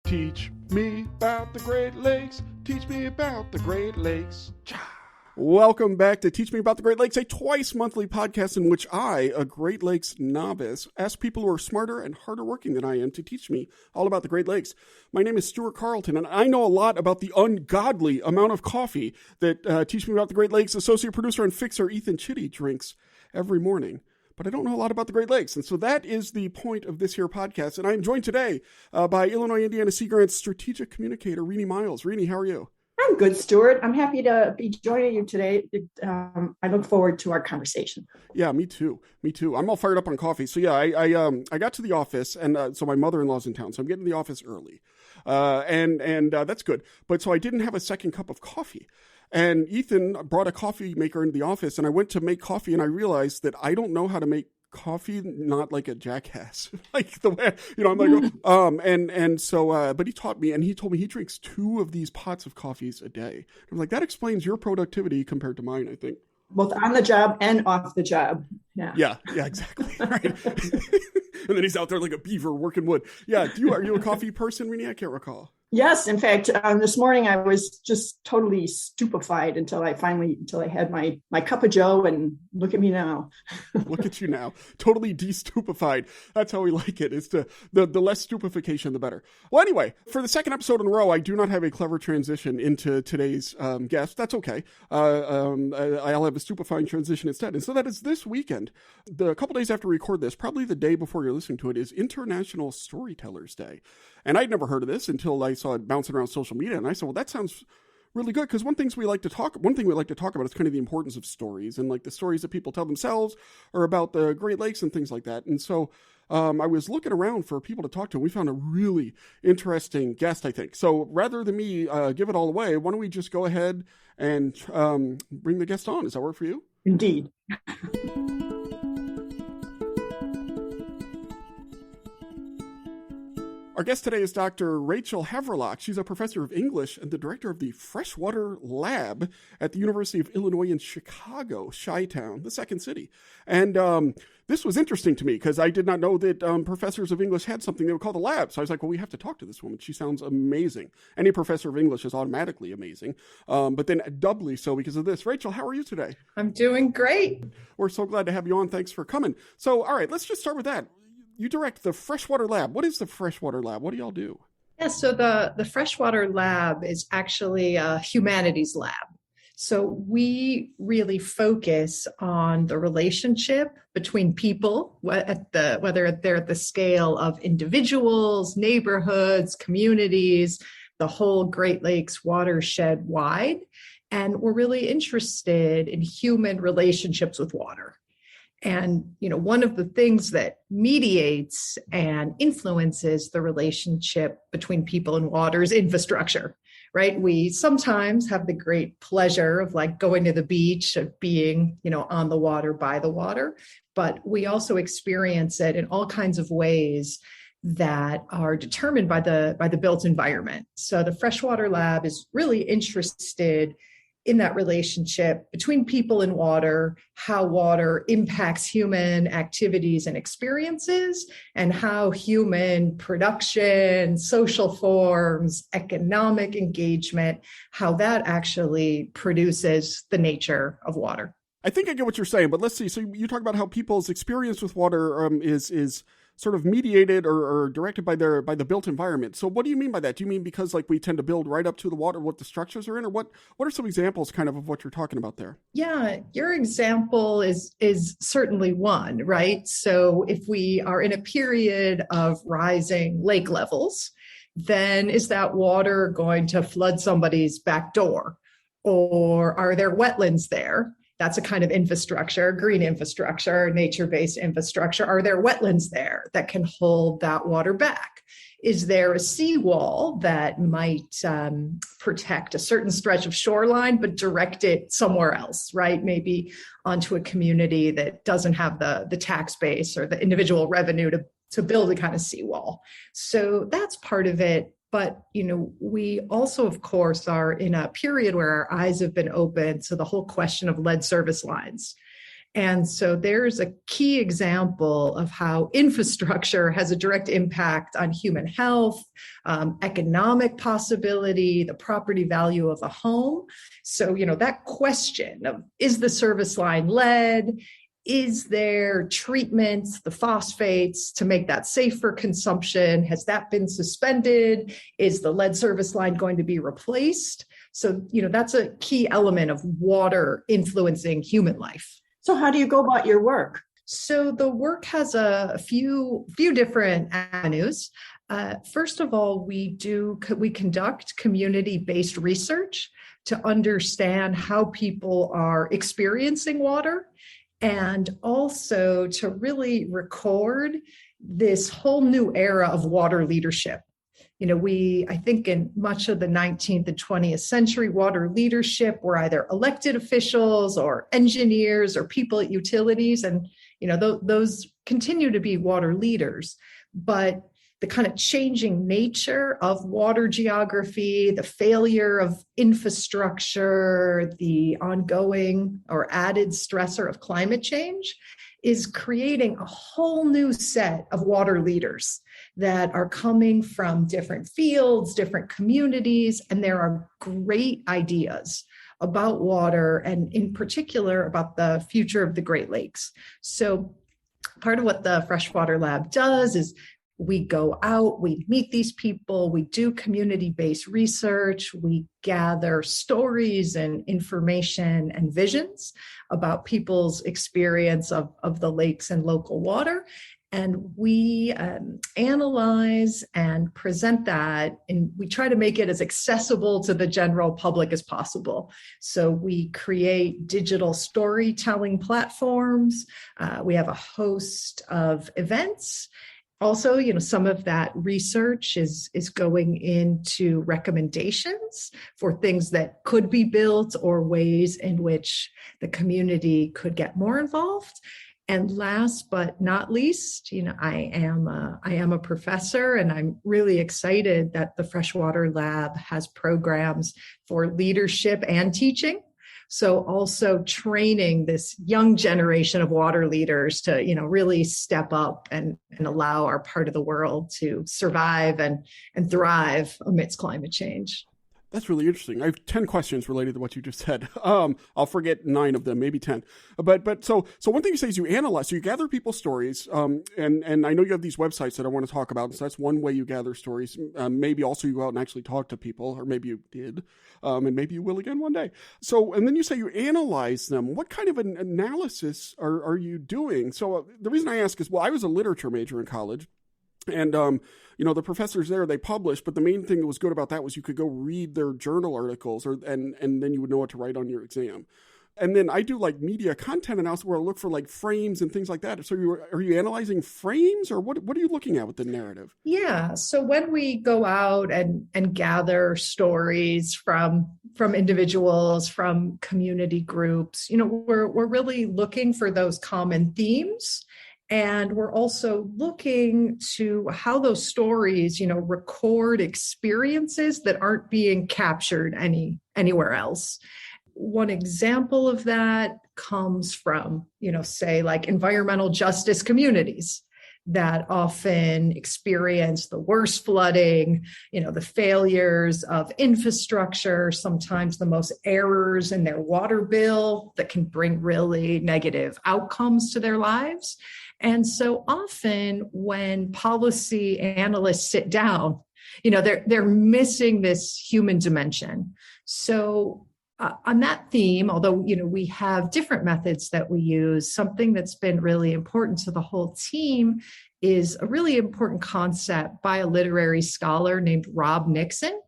Teach me about the Great Lakes. Teach me about the Great Lakes. Welcome back to Teach Me About the Great Lakes, a twice-monthly podcast in which I, a Great Lakes novice, ask people who are smarter and harder working than I am to teach me all about the Great Lakes. My name is Stuart Carlton, and I know a lot about the ungodly amount of coffee that Teach Me About the Great Lakes associate producer and fixer Ethan Chitty drinks every morning. But I don't know a lot about the Great Lakes. And so that is the point of this here podcast. And I am joined today by Illinois Indiana Sea Grant's strategic communicator, Renie Miles. Renie, how are you? I'm good, Stuart. I'm happy to be joining you today. I look forward to our conversation. Yeah, me too. I'm all fired up on coffee. So yeah, I got to the office, and so my mother-in-law's in town, so I'm getting to the office early, and that's good. But so I didn't have a second cup of coffee. And Ethan brought a coffee maker into the office, and I went to make coffee, and I realized that I don't know how to make coffee, not like a jackass, like the way, I'm like, so but he taught me, and he told me he drinks 2 of these pots of coffees a day. I'm like, that explains your productivity compared to mine, I think. Both on the job and off the job. Yeah, exactly. Right. And then he's out there like a beaver working wood. Yeah. Are you a coffee person, Renie? I can't recall. Yes. In fact, this morning I was just totally stupefied until I had my cup of Joe, and look at me now. Look at you now. Totally de-stupefied. That's how we like it. It's the less stupefaction, the better. Well, anyway, for the second episode in a row, I do not have a clever transition into today's guest. That's okay. I'll have a stupefying transition instead. And so that is this weekend. A couple days after we record this, probably the day before you're listening to it, is International Storytellers Day. And I'd never heard of this until I saw it bouncing around social media. And I said, well, that sounds really good. Because one thing we like to talk about is kind of the importance of stories, and like the stories that people tell themselves or about the Great Lakes and things like that. And so I was looking around for people to talk to, and we found a really interesting guest, I think. So rather than me give it all away, why don't we just go ahead and bring the guest on? Does that work for you? Indeed. Our guest today is Dr. Rachel Haverlock. She's a professor of English and the director of the Freshwater Lab at the University of Illinois in Chicago, Chi-Town, the second city. And this was interesting to me because I did not know that professors of English had something they would call the lab. So I was like, well, we have to talk to this woman. She sounds amazing. Any professor of English is automatically amazing, but then doubly so because of this. Rachel, how are you today? I'm doing great. We're so glad to have you on. Thanks for coming. So, all right, let's just start with that. You direct the Freshwater Lab. What is the Freshwater Lab? What do y'all do? Yeah, so the Freshwater Lab is actually a humanities lab. So we really focus on the relationship between people, whether they're at the scale of individuals, neighborhoods, communities, the whole Great Lakes watershed wide. And we're really interested in human relationships with water. And, one of the things that mediates and influences the relationship between people and water is infrastructure, right? We sometimes have the great pleasure of like going to the beach, of being, on the water, by the water, but we also experience it in all kinds of ways that are determined by the built environment. So the Freshwater Lab is really interested in that relationship between people and water, how water impacts human activities and experiences, and how human production, social forms, economic engagement, how that actually produces the nature of water. I think I get what you're saying, but let's see. So you talk about how people's experience with water is sort of mediated or directed by the built environment. So what do you mean by that? Do you mean because like we tend to build right up to the water, what the structures are in, or what are some examples kind of what you're talking about there? Yeah, your example is certainly one, right? So if we are in a period of rising lake levels, then is that water going to flood somebody's back door? Or are there wetlands there? That's a kind of infrastructure, green infrastructure, nature-based infrastructure. Are there wetlands there that can hold that water back? Is there a seawall that might protect a certain stretch of shoreline, but direct it somewhere else, right? Maybe onto a community that doesn't have the tax base or the individual revenue to build a kind of seawall. So that's part of it. But, we also, of course, are in a period where our eyes have been opened to the whole question of lead service lines. And so there's a key example of how infrastructure has a direct impact on human health, economic possibility, the property value of a home. So, that question of, is the service line lead? Is there treatment, the phosphates, to make that safe for consumption? Has that been suspended? Is the lead service line going to be replaced? So, that's a key element of water influencing human life. So how do you go about your work? So the work has a few different avenues. First of all, we conduct community-based research to understand how people are experiencing water, and also to really record this whole new era of water leadership. I think in much of the 19th and 20th century, water leadership were either elected officials or engineers or people at utilities. And, those continue to be water leaders. But the kind of changing nature of water geography, the failure of infrastructure, the ongoing or added stressor of climate change is creating a whole new set of water leaders that are coming from different fields, different communities, and there are great ideas about water and in particular about the future of the Great Lakes. So part of what the Freshwater Lab does is we go out, we meet these people, we do community-based research, we gather stories and information and visions about people's experience of the lakes and local water. And we analyze and present that, and we try to make it as accessible to the general public as possible. So we create digital storytelling platforms. We have a host of events. Also, some of that research is going into recommendations for things that could be built or ways in which the community could get more involved. And last but not least, I am a professor, and I'm really excited that the Freshwater Lab has programs for leadership and teaching. So also training this young generation of water leaders to, really step up and allow our part of the world to survive and thrive amidst climate change. That's really interesting. I have 10 questions related to what you just said. I'll forget 9 of them, maybe 10. But so one thing you say is you analyze, so you gather people's stories, and I know you have these websites that I want to talk about, so that's one way you gather stories. Maybe also you go out and actually talk to people, or maybe you did, and maybe you will again one day. So, and then you say you analyze them. What kind of an analysis are you doing? So the reason I ask is, well, I was a literature major in college. And, the professors there, they published, but the main thing that was good about that was you could go read their journal articles and then you would know what to write on your exam. And then I do like media content analysis where I look for like frames and things like that. So are you analyzing frames, or what are you looking at with the narrative? Yeah. So when we go out and gather stories from individuals, from community groups, we're really looking for those common themes. And we're also looking to how those stories, record experiences that aren't being captured anywhere else. One example of that comes from, say like environmental justice communities that often experience the worst flooding, the failures of infrastructure, sometimes the most errors in their water bill that can bring really negative outcomes to their lives. And so often when policy analysts sit down, they're missing this human dimension. So on that theme, although, we have different methods that we use, something that's been really important to the whole team is a really important concept by a literary scholar named Rob Nixon.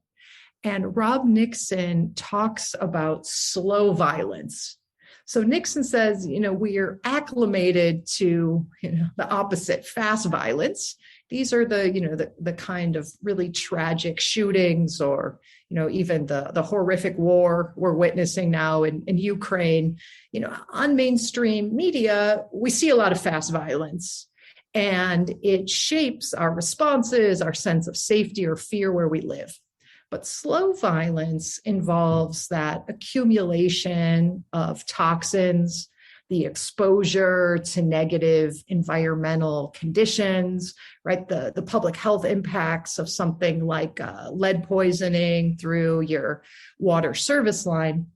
And Rob Nixon talks about slow violence. So Nixon says, we are acclimated to, the opposite, fast violence. These are the kind of really tragic shootings or, even the horrific war we're witnessing now in Ukraine. On mainstream media, we see a lot of fast violence, and it shapes our responses, our sense of safety or fear where we live. But slow violence involves that accumulation of toxins, the exposure to negative environmental conditions, right? The public health impacts of something like lead poisoning through your water service line.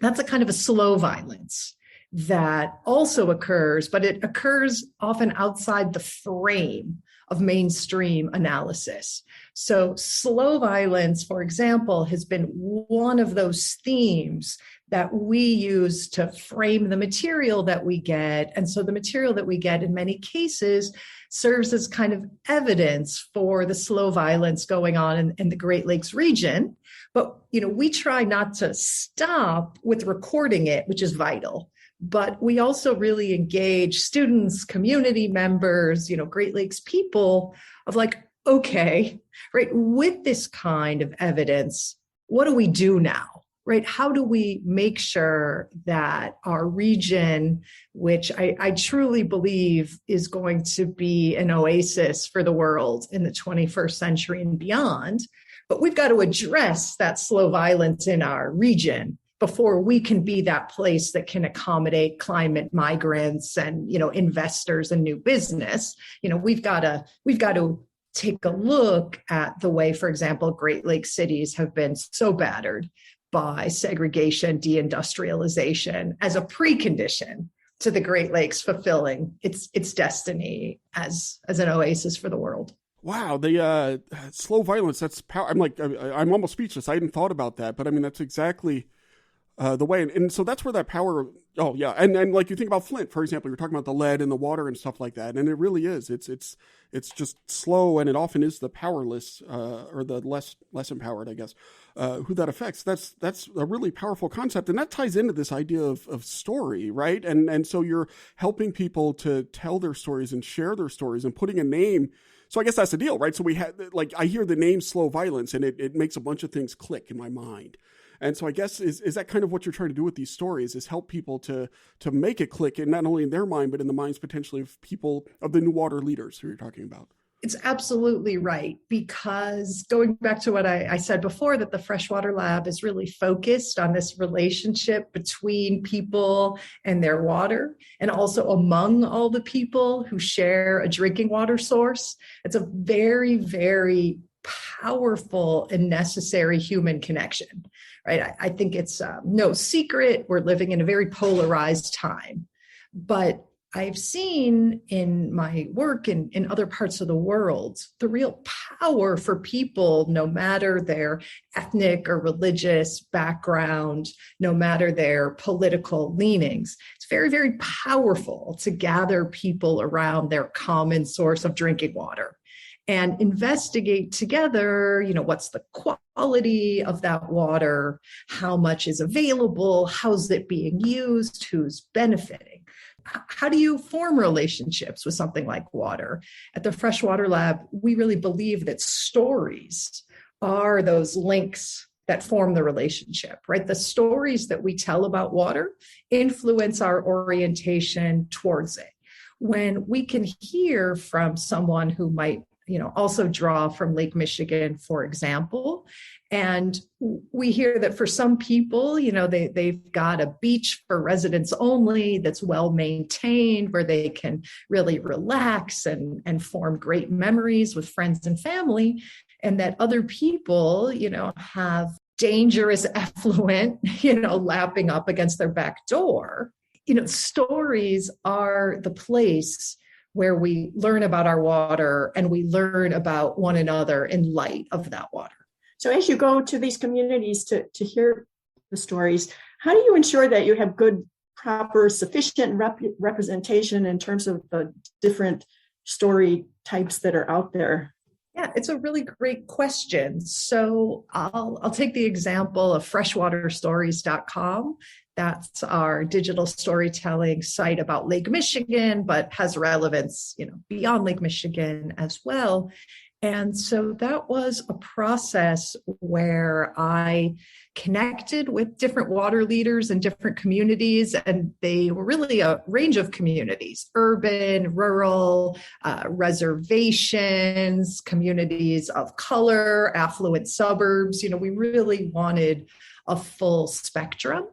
That's a kind of a slow violence that also occurs, but it occurs often outside the frame of mainstream analysis. So slow violence, for example, has been one of those themes that we use to frame the material that we get. And so the material that we get in many cases serves as kind of evidence for the slow violence going on in the Great Lakes region. But, we try not to stop with recording it, which is vital. But we also really engage students, community members, Great Lakes people of like, okay, right, with this kind of evidence, what do we do now? Right? How do we make sure that our region, which I truly believe is going to be an oasis for the world in the 21st century and beyond, but we've got to address that slow violence in our region before we can be that place that can accommodate climate migrants and, investors and new business. We've got to take a look at the way, for example, Great Lakes cities have been so battered by segregation, deindustrialization as a precondition to the Great Lakes fulfilling its destiny as an oasis for the world. Wow, the slow violence, that's power. I'm almost speechless. I hadn't thought about that, but I mean, that's exactly the way. And so that's where that power, oh yeah. And like you think about Flint, for example, you're talking about the lead and the water and stuff like that. And it really is, it's just slow, and it often is the powerless, or the less empowered, I guess, who that affects. That's a really powerful concept. And that ties into this idea of story, right? And so you're helping people to tell their stories and share their stories and putting a name. So I guess that's the deal, right? So we had, like, I hear the name slow violence and it makes a bunch of things click in my mind. And so I guess is that kind of what you're trying to do with these stories, is help people to make it click, and not only in their mind, but in the minds potentially of people, of the new water leaders who you're talking about. It's absolutely right, because going back to what I said before, that the Freshwater Lab is really focused on this relationship between people and their water, and also among all the people who share a drinking water source. It's a very, very powerful and necessary human connection, right? I think it's no secret we're living in a very polarized time, but I've seen in my work in other parts of the world, the real power for people, no matter their ethnic or religious background, no matter their political leanings. It's very, very powerful to gather people around their common source of drinking water and investigate together, what's the quality of that water, how much is available, how's it being used, who's benefiting. How do you form relationships with something like water? At the Freshwater Lab, we really believe that stories are those links that form the relationship, right? The stories that we tell about water influence our orientation towards it. When we can hear from someone who might also draw from Lake Michigan, for example. And we hear that for some people, they've got a beach for residents only that's well maintained, where they can really relax and form great memories with friends and family. And that other people, have dangerous effluent, lapping up against their back door. Stories are the place where we learn about our water and we learn about one another in light of that water. So as you go to these communities to hear the stories, how do you ensure that you have good, proper, sufficient representation in terms of the different story types that are out there? Yeah, it's a really great question. So I'll take the example of freshwaterstories.com. That's our digital storytelling site about Lake Michigan, but has relevance, beyond Lake Michigan as well. And so that was a process where I connected with different water leaders in different communities, and they were really a range of communities: urban, rural, reservations, communities of color, affluent suburbs. We really wanted a full spectrum.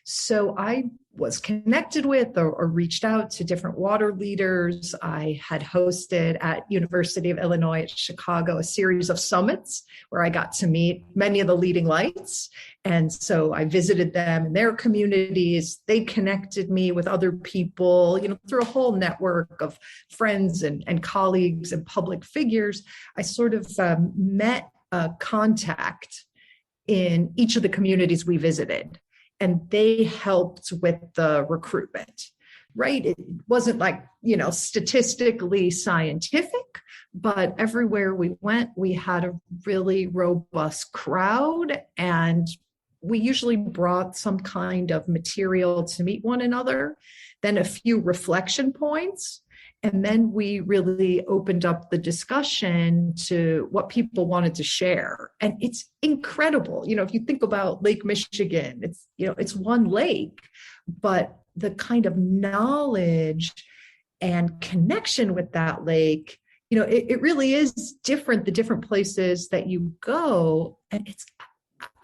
So I was connected with or reached out to different water leaders. I had hosted at University of Illinois at Chicago a series of summits where I got to meet many of the leading lights. And so I visited them in their communities. They connected me with other people, through a whole network of friends and colleagues and public figures. I sort of met a contact in each of the communities we visited, and they helped with the recruitment, right? It wasn't like, statistically scientific, but everywhere we went, we had a really robust crowd, and we usually brought some kind of material to meet one another, then a few reflection points. And then we really opened up the discussion to what people wanted to share. And it's incredible. If you think about Lake Michigan, it's one lake, but the kind of knowledge and connection with that lake, it really is different, the different places that you go. And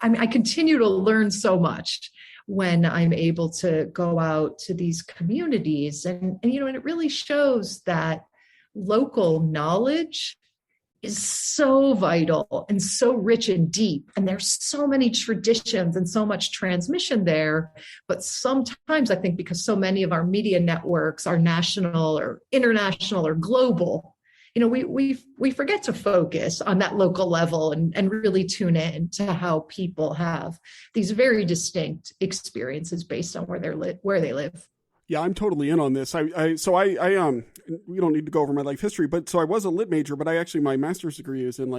I continue to learn so much when I'm able to go out to these communities. And it really shows that local knowledge is so vital and so rich and deep. And there's so many traditions and so much transmission there. But sometimes I think because so many of our media networks are national or international or global, we forget to focus on that local level and really tune in to how people have these very distinct experiences based on where they live. Yeah, I'm totally in on this. We don't need to go over my life history, but so I was a lit major, but my master's degree is in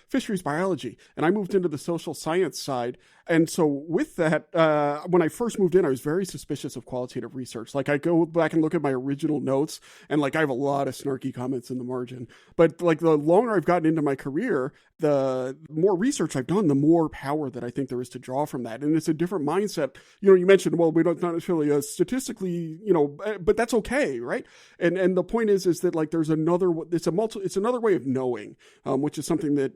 fisheries biology, and I moved into the social science side. And so with that, when I first moved in, I was very suspicious of qualitative research. I go back and look at my original notes, and I have a lot of snarky comments in the margin. But the longer I've gotten into my career, the more research I've done, the more power that I think there is to draw from that. And it's a different mindset. You mentioned, well, we don't not necessarily statistically, but that's okay, right? And the point is that there's another, it's another way of knowing, which is something that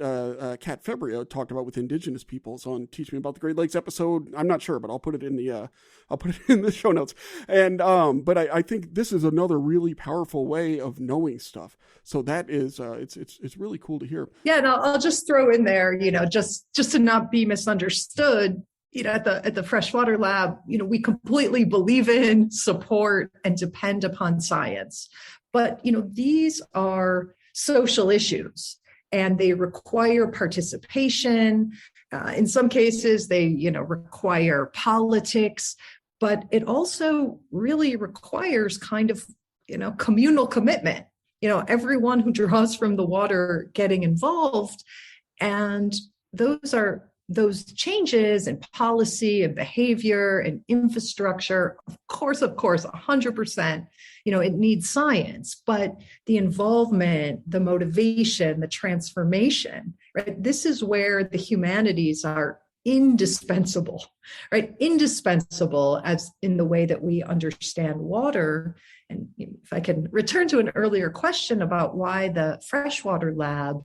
Kat Febria talked about with Indigenous peoples on Teach Me About the Great Lakes episode. I'm not sure, but I'll put it in the show notes. And but I think this is another really powerful way of knowing stuff. So that is it's really cool to hear. Yeah, and I'll just throw in there, just to not be misunderstood. At the Freshwater Lab, we completely believe in, support, and depend upon science. But, these are social issues and they require participation. In some cases, they, require politics, but it also really requires kind of, communal commitment. Everyone who draws from the water getting involved. And those changes in policy and behavior and infrastructure, of course, 100%, it needs science, but the involvement, the motivation, the transformation, right? This is where the humanities are indispensable, right? Indispensable as in the way that we understand water. And if I can return to an earlier question about why the Freshwater Lab,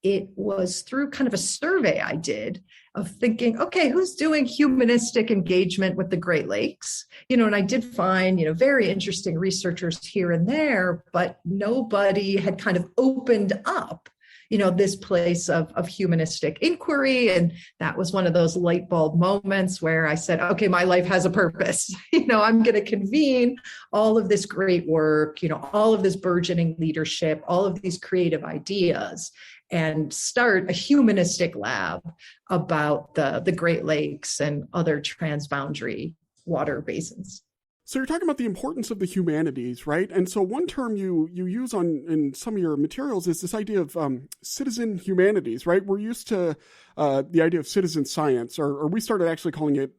it was through kind of a survey I did of thinking, okay, who's doing humanistic engagement with the Great Lakes? And I did find, very interesting researchers here and there, but nobody had kind of opened up, this place of humanistic inquiry. And that was one of those light bulb moments where I said, okay, my life has a purpose. I'm going to convene all of this great work, all of this burgeoning leadership, all of these creative ideas, and start a humanistic lab about the Great Lakes and other transboundary water basins. So you're talking about the importance of the humanities, right? And so one term you use in some of your materials is this idea of citizen humanities, right? We're used to the idea of citizen science, or we started actually calling it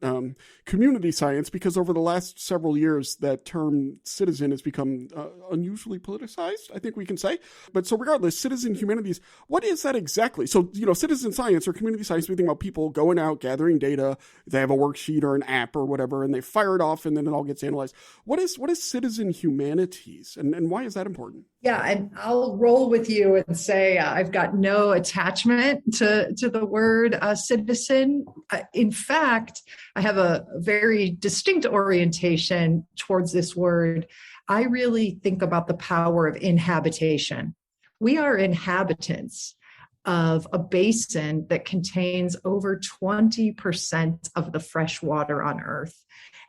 community science, because over the last several years, that term citizen has become unusually politicized, I think we can say. But so regardless, citizen humanities, what is that exactly? So, citizen science or community science, we think about people going out, gathering data, they have a worksheet or an app or whatever, and they fire it off, and then it all gets analyzed marginalized. What is citizen humanities, and why is that important? Yeah, and I'll roll with you and say I've got no attachment to the word citizen. In fact, I have a very distinct orientation towards this word. I really think about the power of inhabitation. We are inhabitants of a basin that contains over 20% of the fresh water on Earth.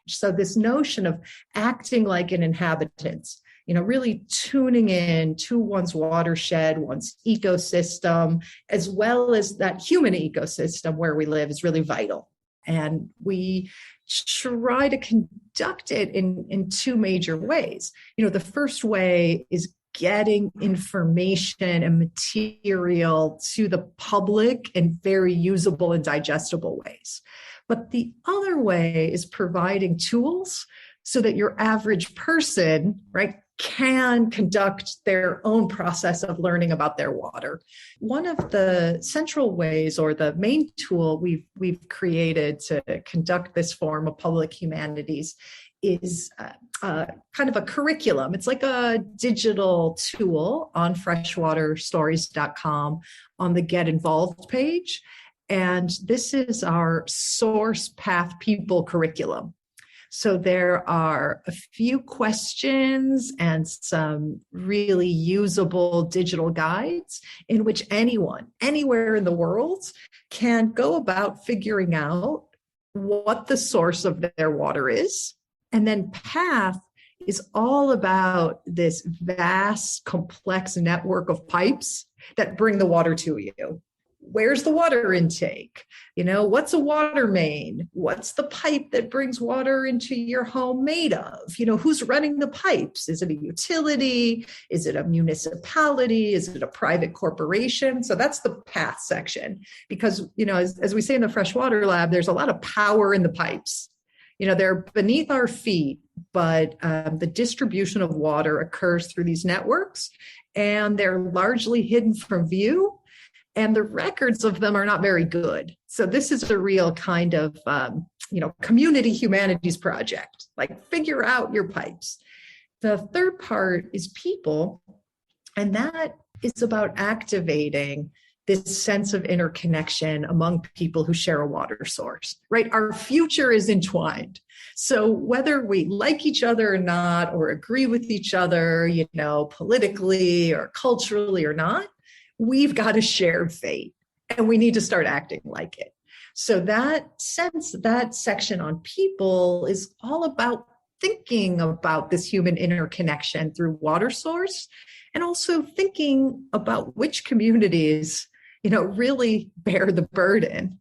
So this notion of acting like an inhabitant, really tuning in to one's watershed, one's ecosystem, as well as that human ecosystem where we live is really vital. And we try to conduct it in two major ways. The first way is getting information and material to the public in very usable and digestible ways. But the other way is providing tools so that your average person, right, can conduct their own process of learning about their water. One of the central ways, or the main tool we've created to conduct this form of public humanities, is kind of a curriculum. It's like a digital tool on freshwaterstories.com on the Get Involved page. And this is our Source Path People curriculum. So there are a few questions and some really usable digital guides in which anyone, anywhere in the world, can go about figuring out what the source of their water is. And then Path is all about this vast, complex network of pipes that bring the water to you. Where's the water intake? What's a water main? What's the pipe that brings water into your home made of? Who's running the pipes? Is it a utility? Is it a municipality? Is it a private corporation? So that's the Path section. Because, as we say in the Freshwater Lab, there's a lot of power in the pipes. They're beneath our feet, but the distribution of water occurs through these networks, and they're largely hidden from view. And the records of them are not very good. So this is a real kind of, community humanities project, like figure out your pipes. The third part is people, and that is about activating this sense of interconnection among people who share a water source, right? Our future is entwined. So whether we like each other or not, or agree with each other, politically or culturally or not, we've got a shared fate and we need to start acting like it. So that section on people is all about thinking about this human interconnection through water source, and also thinking about which communities, really bear the burden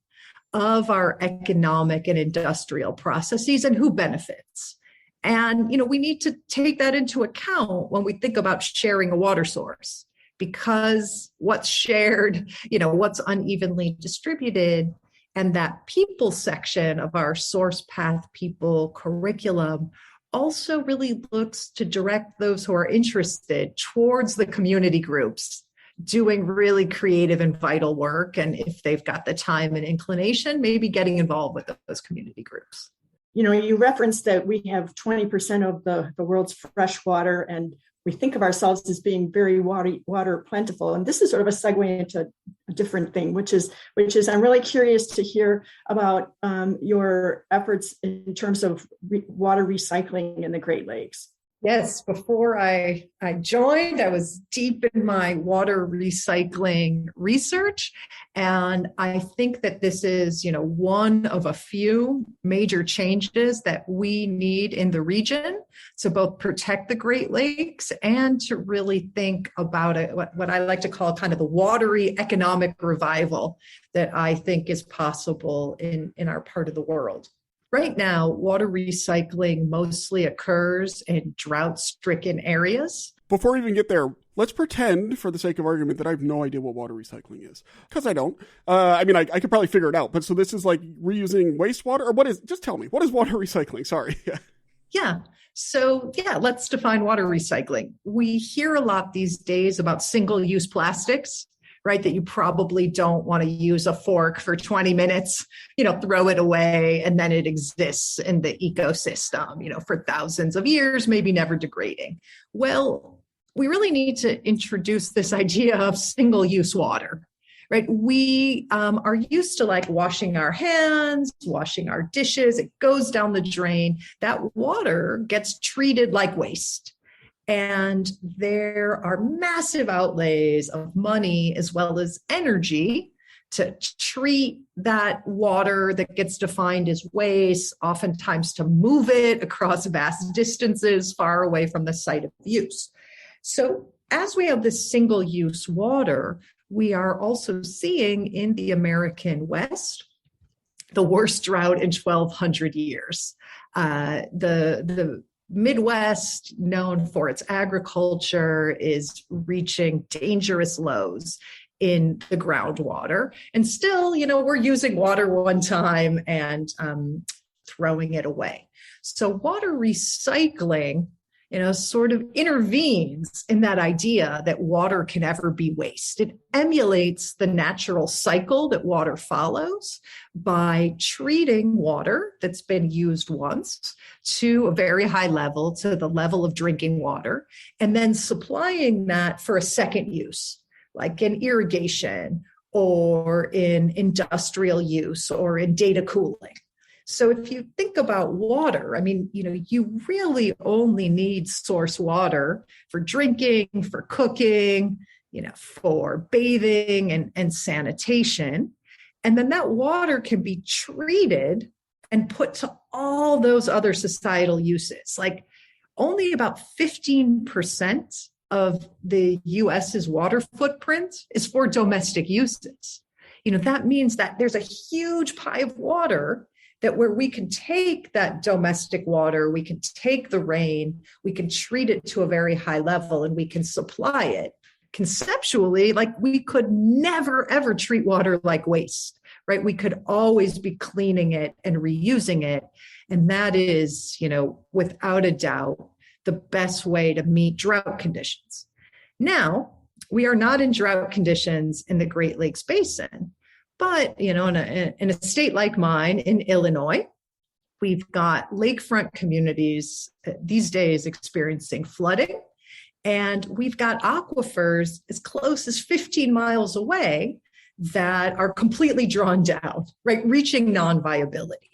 of our economic and industrial processes and who benefits. And, we need to take that into account when we think about sharing a water source. Because what's shared, what's unevenly distributed, and that people section of our Source Path People curriculum also really looks to direct those who are interested towards the community groups doing really creative and vital work. And if they've got the time and inclination, maybe getting involved with those community groups. You referenced that we have 20% of the world's fresh water, and we think of ourselves as being very water plentiful. And this is sort of a segue into a different thing, which is I'm really curious to hear about your efforts in terms of water recycling in the Great Lakes. Yes, before I joined, I was deep in my water recycling research. And I think that this is, one of a few major changes that we need in the region to both protect the Great Lakes and to really think about it, what I like to call kind of the watery economic revival that I think is possible in our part of the world. Right now, water recycling mostly occurs in drought-stricken areas. Before we even get there, let's pretend, for the sake of argument, that I have no idea what water recycling is. Because I don't. I could probably figure it out. But so this is like reusing wastewater? Or just tell me, what is water recycling? Sorry. Yeah. So, let's define water recycling. We hear a lot these days about single-use plastics, right? That you probably don't want to use a fork for 20 minutes, throw it away, and then it exists in the ecosystem, for thousands of years, maybe never degrading. Well, we really need to introduce this idea of single-use water, right? We are used to like washing our hands, washing our dishes. It goes down the drain. That water gets treated like waste. And there are massive outlays of money as well as energy to treat that water that gets defined as waste, oftentimes to move it across vast distances far away from the site of use. So as we have this single-use water, we are also seeing in the American West the worst drought in 1,200 years. The Midwest, known for its agriculture, is reaching dangerous lows in the groundwater. And still, we're using water one time and throwing it away. So water recycling, sort of intervenes in that idea that water can ever be waste. It emulates the natural cycle that water follows by treating water that's been used once to a very high level, to the level of drinking water, and then supplying that for a second use, like in irrigation or in industrial use or in data cooling. So if you think about water, you really only need source water for drinking, for cooking, for bathing and sanitation. And then that water can be treated and put to all those other societal uses. Like only about 15% of the US's water footprint is for domestic uses. That means that there's a huge pie of water that where we can take that domestic water, we can take the rain, we can treat it to a very high level, and we can supply it. Conceptually, like we could never, ever treat water like waste, right? We could always be cleaning it and reusing it. And that is, without a doubt, the best way to meet drought conditions. Now, we are not in drought conditions in the Great Lakes Basin. But, in a state like mine, in Illinois, we've got lakefront communities these days experiencing flooding, and we've got aquifers as close as 15 miles away that are completely drawn down, right, reaching non-viability.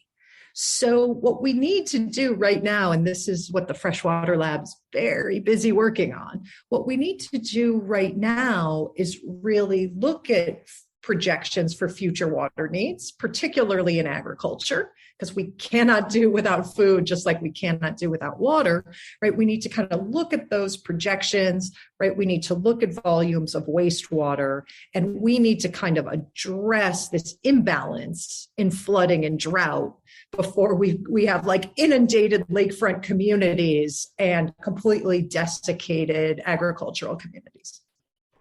So what we need to do right now, and this is what the Freshwater Lab's very busy working on, what we need to do right now is really look at projections for future water needs, particularly in agriculture, because we cannot do without food, just like we cannot do without water, right? We need to kind of look at those projections, right? We need to look at volumes of wastewater, and we need to kind of address this imbalance in flooding and drought before we have like inundated lakefront communities and completely desiccated agricultural communities.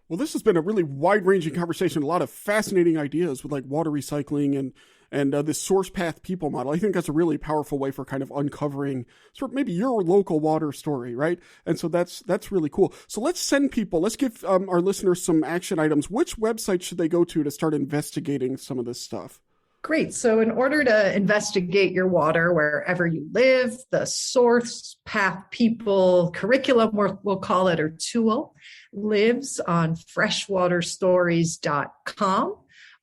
Well, this has been a really wide-ranging conversation, a lot of fascinating ideas with like water recycling and this source path people model. I think that's a really powerful way for kind of uncovering sort of maybe your local water story, right? And so that's really cool. So let's give our listeners some action items. Which website should they go to start investigating some of this stuff? Great. So in order to investigate your water wherever you live, the source path people curriculum, we'll call it, or tool, lives on freshwaterstories.com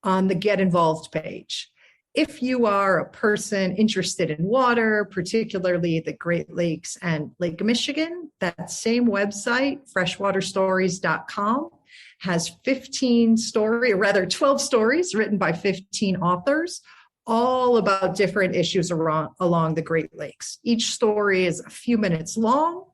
on the Get Involved page. If you are a person interested in water, particularly the Great Lakes and Lake Michigan, that same website, freshwaterstories.com, has 12 stories written by 15 authors, all about different issues along the Great Lakes. Each story is a few minutes long,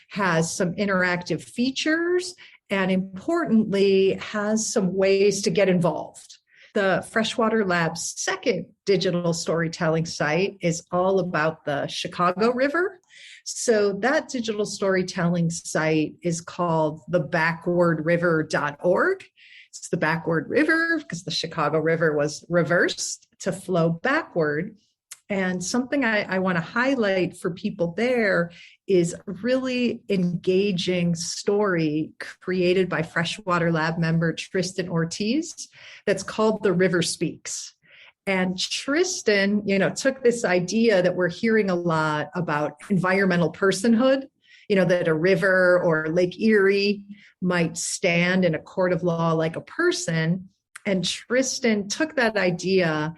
has some interactive features, and importantly, has some ways to get involved. The Freshwater Lab's second digital storytelling site is all about the Chicago River. So that digital storytelling site is called thebackwardriver.org. It's the backward river because the Chicago River was reversed to flow backward. And something I want to highlight for people there is a really engaging story created by Freshwater Lab member Tristan Ortiz that's called The River Speaks. And Tristan, took this idea that we're hearing a lot about environmental personhood, that a river or Lake Erie might stand in a court of law like a person. And Tristan took that idea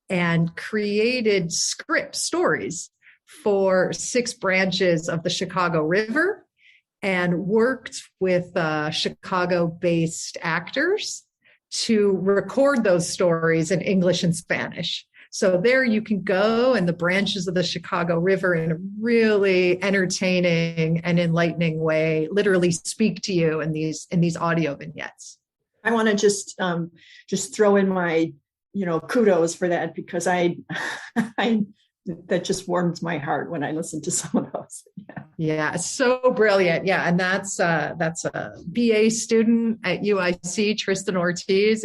and created script stories for 6 branches of the Chicago River and worked with Chicago-based actors to record those stories in English and Spanish. So there you can go, and the branches of the Chicago River in a really entertaining and enlightening way literally speak to you in these audio vignettes. I want to just throw in my kudos for that, because I that just warms my heart when I listen to some of those. Yeah, so brilliant. Yeah, and that's a BA student at UIC, Tristan Ortiz.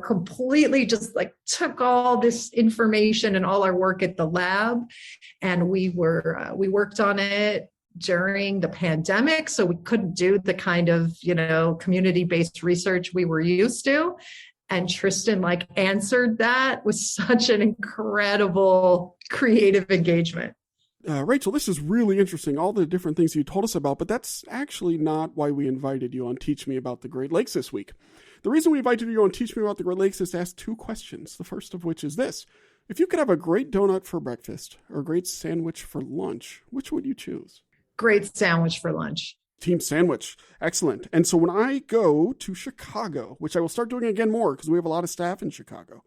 Completely just like took all this information and all our work at the lab, and we worked on it during the pandemic, so we couldn't do the kind of community-based research we were used to. And Tristan answered that with such an incredible creative engagement. Rachel, this is really interesting, all the different things you told us about, but that's actually not why we invited you on Teach Me About the Great Lakes this week. The reason we invited you on Teach Me About the Great Lakes is to ask 2 questions. The first of which is this: if you could have a great donut for breakfast or a great sandwich for lunch, which would you choose? Great sandwich for lunch. Team sandwich. Excellent. And so when I go to Chicago, which I will start doing again more because we have a lot of staff in Chicago,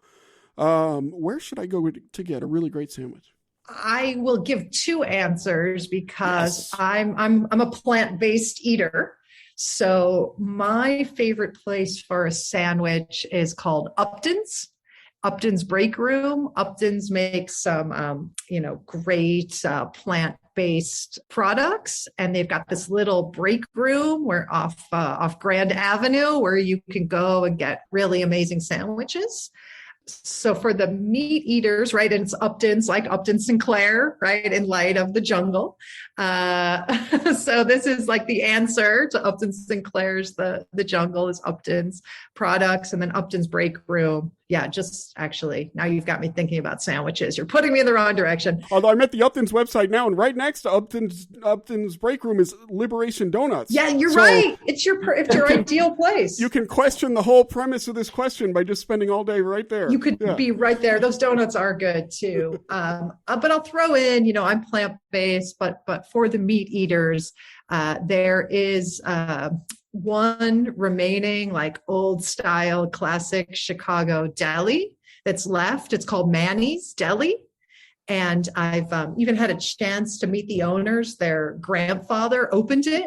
where should I go to get a really great sandwich? I will give 2 answers because yes. I'm a plant-based eater. So my favorite place for a sandwich is called Upton's. Upton's Break Room. Upton's makes some, great plant-based products, and they've got this little break room where off Grand Avenue where you can go and get really amazing sandwiches. So for the meat eaters, right, and it's Upton's, like Upton Sinclair, right, in light of the jungle. So this is like the answer to Upton Sinclair's The Jungle is Upton's products, and then Upton's Break Room. Yeah, just actually, now you've got me thinking about sandwiches. You're putting me in the wrong direction. Although I'm at the Upton's website now, and right next to Upton's Break Room is Liberation Donuts. Yeah, you're right. It's your ideal place. You can question the whole premise of this question by just spending all day right there. You could be right there. Those donuts are good too. But I'll throw in, I'm plant-based, but for the meat eaters, there is one remaining old style classic Chicago deli that's left. It's called Manny's Deli. And I've even had a chance to meet the owners. Their grandfather opened it.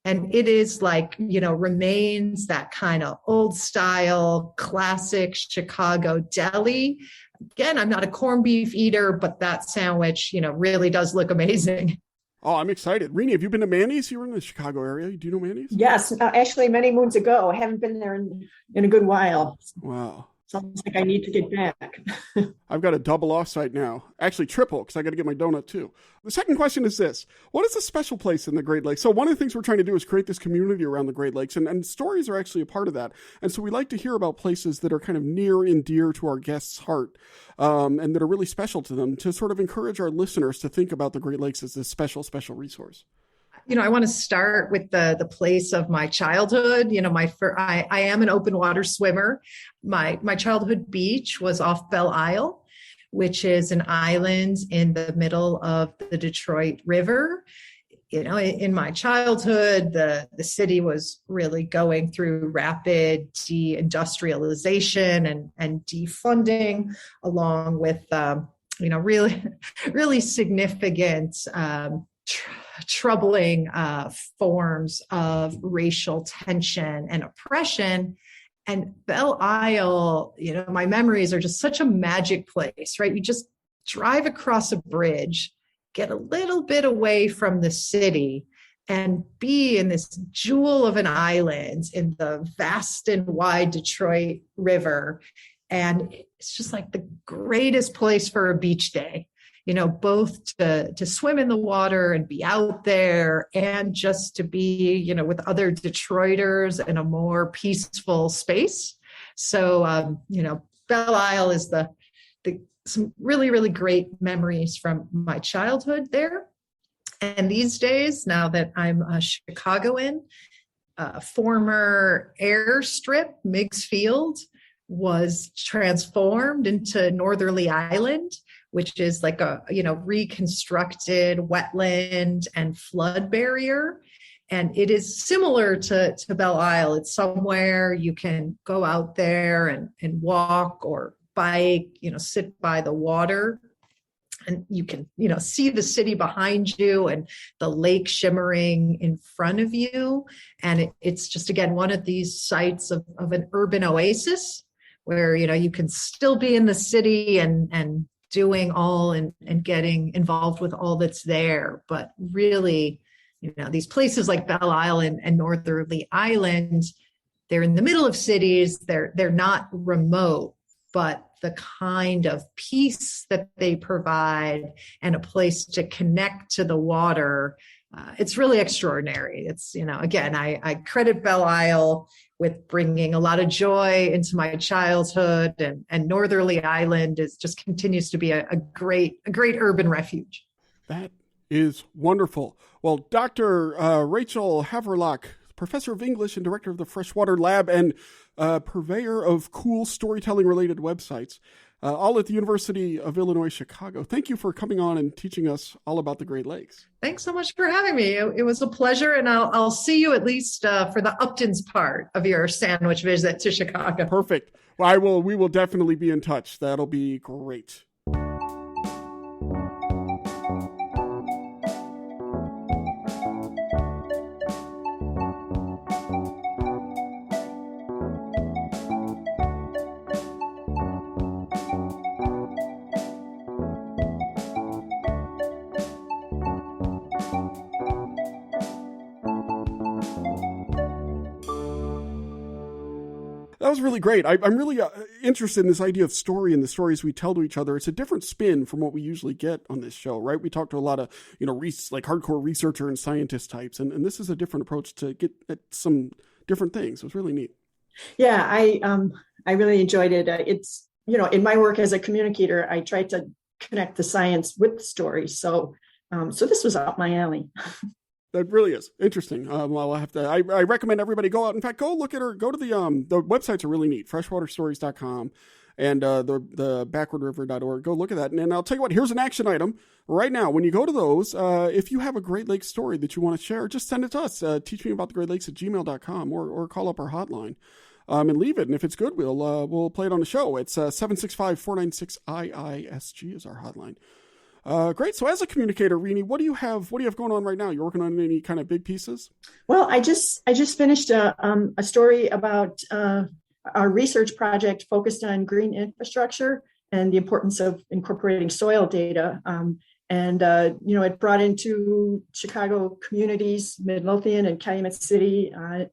And it is remains that kind of old style classic Chicago deli. Again, I'm not a corned beef eater, but that sandwich, really does look amazing. Oh, I'm excited. Renie, have you been to Manny's? You were in the Chicago area. Do you know Manny's? Yes, actually many moons ago. I haven't been there in a good while. Wow. Sounds like I need to get back. I've got a double offsite now. Actually, triple, because I got to get my donut too. The second question is this: what is a special place in the Great Lakes? So one of the things we're trying to do is create this community around the Great Lakes, and stories are actually a part of that. And so we like to hear about places that are kind of near and dear to our guests' heart, and that are really special to them, to sort of encourage our listeners to think about the Great Lakes as this special, special resource. I want to start with the place of my childhood. I am an open water swimmer. My childhood beach was off Belle Isle, which is an island in the middle of the Detroit River. In my childhood, the city was really going through rapid deindustrialization and defunding, along with really significant troubling forms of racial tension and oppression. And Belle Isle, my memories are just such a magic place, right? You just drive across a bridge, get a little bit away from the city, and be in this jewel of an island in the vast and wide Detroit River. And it's just like the greatest place for a beach day, both to swim in the water and be out there and just to be, with other Detroiters in a more peaceful space. So, Belle Isle is some really, really great memories from my childhood there. And these days, now that I'm a Chicagoan, former airstrip, Meigs Field, was transformed into Northerly Island, which is like a, reconstructed wetland and flood barrier. And it is similar to Belle Isle. It's somewhere you can go out there and walk or bike, sit by the water. And you can, see the city behind you and the lake shimmering in front of you. And it's just, again, one of these sites of an urban oasis where, you can still be in the city and doing all and getting involved with all that's there. But really, these places like Belle Isle and Northerly Island, they're in the middle of cities. They're not remote, but the kind of peace that they provide and a place to connect to the water, it's really extraordinary. It's, again, I credit Belle Isle with bringing a lot of joy into my childhood, and Northerly Island just continues to be a great urban refuge. That is wonderful. Well, Dr. Rachel Haverlock, professor of English and director of the Freshwater Lab and purveyor of cool storytelling-related websites, all at the University of Illinois, Chicago. Thank you for coming on and teaching us all about the Great Lakes. Thanks so much for having me. It was a pleasure, and I'll see you at least for the Upton's part of your sandwich visit to Chicago. Perfect. Well, we will definitely be in touch. That'll be great. That was really great. I'm really interested in this idea of story and the stories we tell to each other. It's a different spin from what we usually get on this show, right? We talk to a lot of, like hardcore researcher and scientist types, and this is a different approach to get at some different things. It was really neat. Yeah, I really enjoyed it. It's, in my work as a communicator, I try to connect the science with the story. So this was up my alley. That really is interesting. Well, I recommend everybody go out. In fact, go look at her. Go to the websites are really neat. Freshwaterstories.com and the backwardriver.org. Go look at that. And I'll tell you what, here's an action item right now. When you go to those, if you have a Great Lakes story that you want to share, just send it to us. Teach me about the Great Lakes at gmail.com or call up our hotline. And leave it. And if it's good, we'll play it on the show. It's 765-496-IISG is our hotline. Great. So as a communicator, Renie, what do you have going on right now? You're working on any kind of big pieces? Well, I just finished a story about our research project focused on green infrastructure and the importance of incorporating soil data. It brought into Chicago communities, Midlothian and Calumet City, a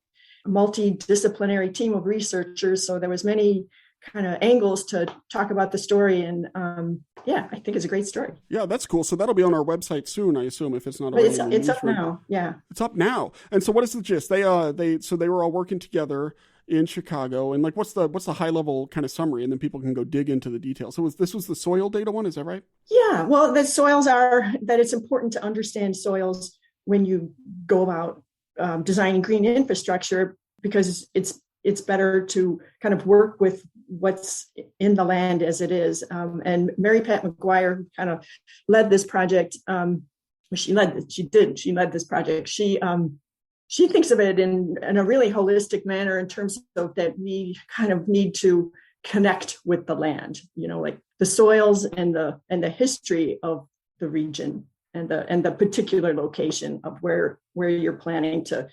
multidisciplinary team of researchers. So there was many kind of angles to talk about the story. And I think it's a great story. Yeah, that's cool. So that'll be on our website soon, I assume, if it's not already. It's up now. Yeah. It's up now. And so what is the gist? They were all working together in Chicago, and like what's the high level kind of summary, and then people can go dig into the details. So this was the soil data one, is that right? Yeah. Well, the soils are that it's important to understand soils when you go about designing green infrastructure, because it's better to kind of work with what's in the land as it is. And Mary Pat McGuire kind of led this project. She led this project. She thinks of it in a really holistic manner in terms of that we kind of need to connect with the land, like the soils and the history of the region and the particular location of where you're planning to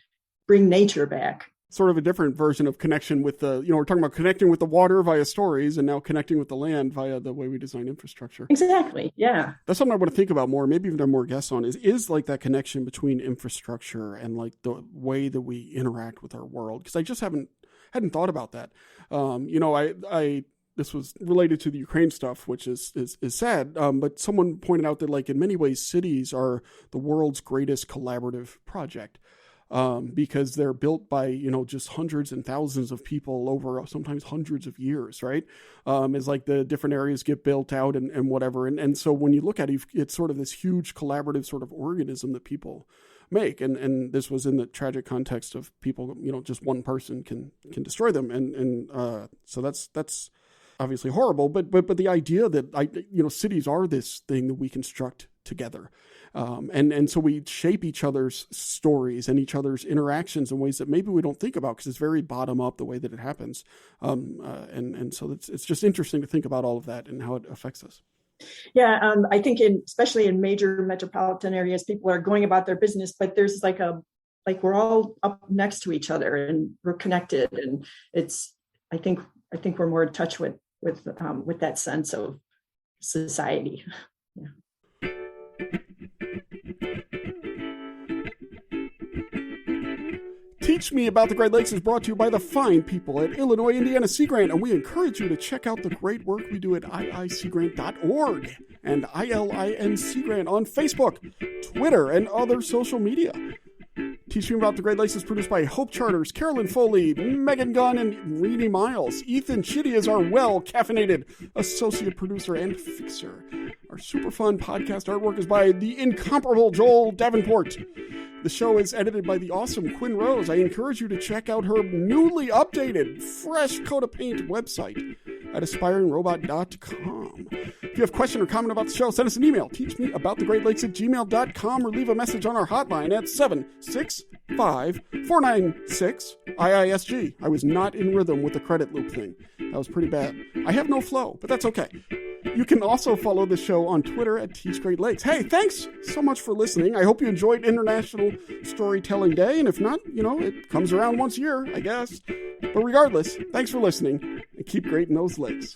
bring nature back. Sort of a different version of connection with we're talking about connecting with the water via stories, and now connecting with the land via the way we design infrastructure. Exactly. Yeah. That's something I want to think about more, maybe even have more guests on, is like that connection between infrastructure and like the way that we interact with our world. Because I just hadn't thought about that. I this was related to the Ukraine stuff, which is sad. But someone pointed out that, like, in many ways, cities are the world's greatest collaborative project. Because they're built by, just hundreds and thousands of people over sometimes hundreds of years, right? As like the different areas get built out and whatever. And so when you look at it, it's sort of this huge collaborative sort of organism that people make. And this was in the tragic context of people, just one person can destroy them. And so that's obviously horrible. But the idea that cities are this thing that we construct together. And so we shape each other's stories and each other's interactions in ways that maybe we don't think about because it's very bottom up the way that it happens. And so it's just interesting to think about all of that and how it affects us. Yeah, I think especially in major metropolitan areas, people are going about their business, but there's like we're all up next to each other and we're connected. And I think we're more in touch with that sense of society. Yeah. Teach Me About the Great Lakes is brought to you by the fine people at Illinois Indiana Sea Grant, and we encourage you to check out the great work we do at iiseagrant.org and ILIN Sea Grant on Facebook, Twitter, and other social media. Teach Me About the Great Lakes is produced by Hope Charters, Carolyn Foley, Megan Gunn, and Renie Miles. Ethan Chitty is our well-caffeinated associate producer and fixer. Our super fun podcast artwork is by the incomparable Joel Davenport. The show is edited by the awesome Quinn Rose. I encourage you to check out her newly updated, fresh coat of paint website at aspiringrobot.com. If you have a question or comment about the show, send us an email, teachmeaboutthegreatlakes@gmail.com, or leave a message on our hotline at 765-496-IISG. I was not in rhythm with the credit loop thing. That was pretty bad. I have no flow, but that's okay. You can also follow the show on Twitter at Teach Great Lakes. Hey, thanks so much for listening. I hope you enjoyed International Storytelling Day, and if not, it comes around once a year, I guess. But regardless, thanks for listening, and keep great in those lakes.